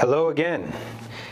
Hello again.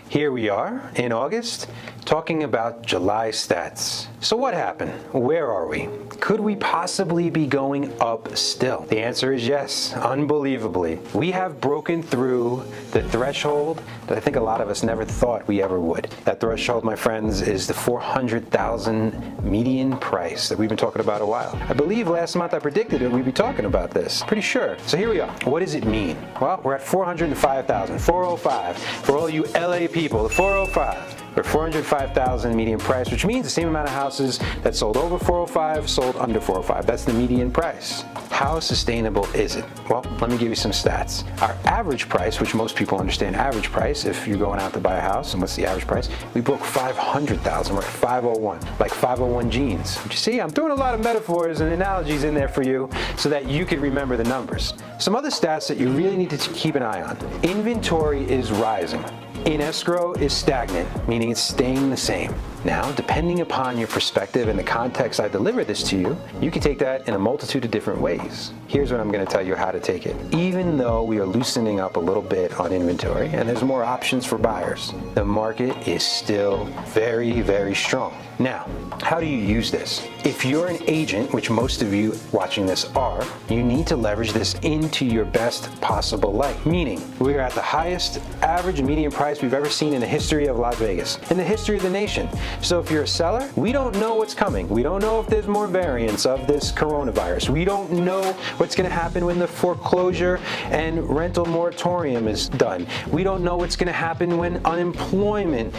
Here we are in August talking about July stats. So what happened? Where are we? Could we possibly be going up still? The answer is yes, unbelievably. We have broken through the threshold that I think a lot of us never thought we ever would. That threshold, my friends, is the 400,000 median price that we've been talking about a while. I believe last month I predicted that we'd be talking about this. Pretty sure. So here we are. What does it mean? Well, we're at 405,000, 405. For all you LA people, the 405. We're 405,000 median price, which means the same amount of houses that sold over 405 sold under 405. That's the median price. How sustainable is it? Well, let me give you some stats. Our average price, which most people understand average price, if you're going out to buy a house, and what's the average price? We broke 500,000. We're at 501, like 501 jeans. But you see, I'm throwing a lot of metaphors and analogies in there for you so that you can remember the numbers. Some other stats that you really need to keep an eye on. Inventory is rising. In escrow is stagnant, meaning it's staying the same. Now, depending upon your perspective and the context I deliver this to you, you can take that in a multitude of different ways. Here's what I'm going to tell you how to take it. Even though we are loosening up a little bit on inventory and there's more options for buyers, the market is still very, very strong. Now, how do you use this? If you're an agent, which most of you watching this are, you need to leverage this into your best possible light. Meaning, we're at the highest average median price we've ever seen in the history of Las Vegas, in the history of the nation. So if you're a seller, we don't know what's coming. We don't know if there's more variants of this coronavirus. We don't know what's going to happen when the foreclosure and rental moratorium is done. We don't know what's going to happen when unemployment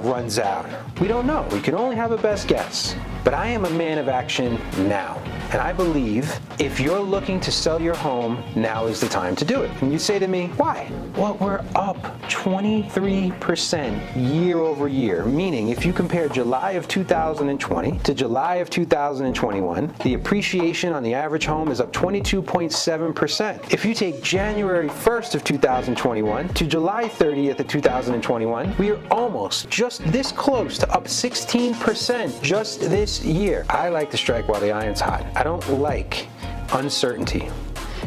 runs out. We don't know. We can only have a best guess. But I am a man of action now. And I believe if you're looking to sell your home, now is the time to do it. And you say to me, why? Well, we're up 23% year over year, meaning if you compare July of 2020 to July of 2021, the appreciation on the average home is up 22.7%. If you take January 1st of 2021 to July 30th of 2021, we are almost just this close to up 16% just this year. I like to strike while the iron's hot. I don't like uncertainty.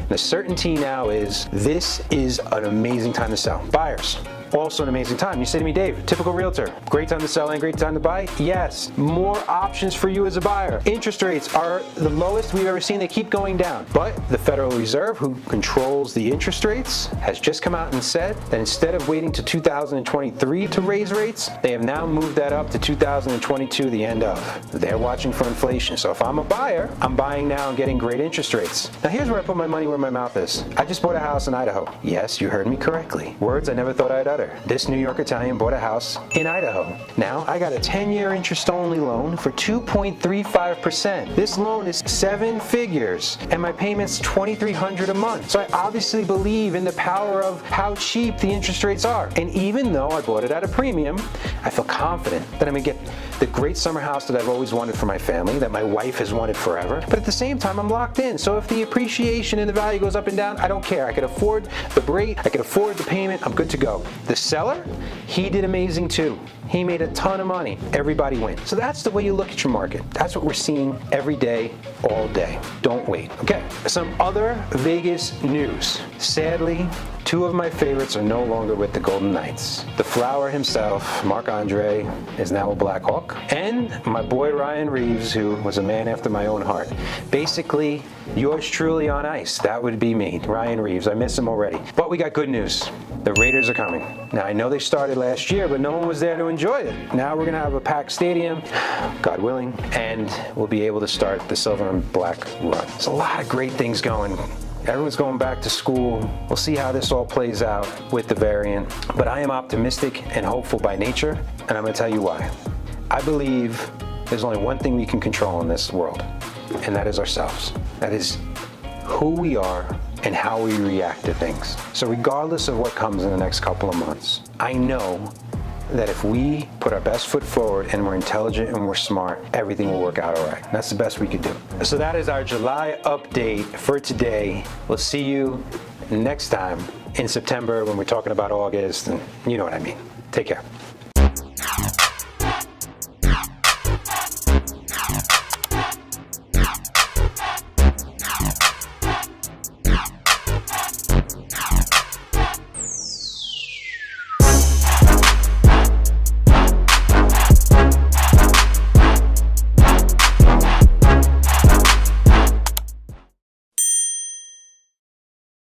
The certainty now is this is an amazing time to sell. Buyers, also an amazing time. You say to me, Dave, typical realtor, great time to sell and great time to buy? Yes. More options for you as a buyer. Interest rates are the lowest we've ever seen. They keep going down. But the Federal Reserve, who controls the interest rates, has just come out and said that instead of waiting to 2023 to raise rates, they have now moved that up to 2022, the end of. They're watching for inflation. So if I'm a buyer, I'm buying now and getting great interest rates. Now here's where I put my money where my mouth is. I just bought a house in Idaho. Yes, you heard me correctly. Words I never thought I'd utter. This New York Italian bought a house in Idaho. Now, I got a 10-year interest-only loan for 2.35%. This loan is 7 figures, and my payment's $2,300 a month. So I obviously believe in the power of how cheap the interest rates are. And even though I bought it at a premium, I feel confident that I'm gonna get the great summer house that I've always wanted for my family, that my wife has wanted forever. But at the same time, I'm locked in. So if the appreciation and the value goes up and down, I don't care. I can afford the rate, I can afford the payment, I'm good to go. The seller, he did amazing too. He made a ton of money. Everybody wins. So that's the way you look at your market. That's what we're seeing every day, all day. Don't wait. Okay, some other Vegas news. Sadly, 2 of my favorites are no longer with the Golden Knights. The Flower himself, Marc-Andre, is now a Blackhawk. And my boy Ryan Reaves, who was a man after my own heart. Basically, yours truly on ice. That would be me, Ryan Reaves. I miss him already. But we got good news. The Raiders are coming. Now, I know they started last year, but no one was there to enjoy it. Now we're going to have a packed stadium, God willing, and we'll be able to start the silver and black run. There's a lot of great things going. Everyone's going back to school. We'll see how this all plays out with the variant. But I am optimistic and hopeful by nature, and I'm going to tell you why. I believe there's only one thing we can control in this world, and that is ourselves. That is who we are and how we react to things. So regardless of what comes in the next couple of months, I know that if we put our best foot forward and we're intelligent and we're smart, everything will work out all right. That's the best we could do. So that is our July update for today. We'll see you next time in September when we're talking about August, and you know what I mean. Take care.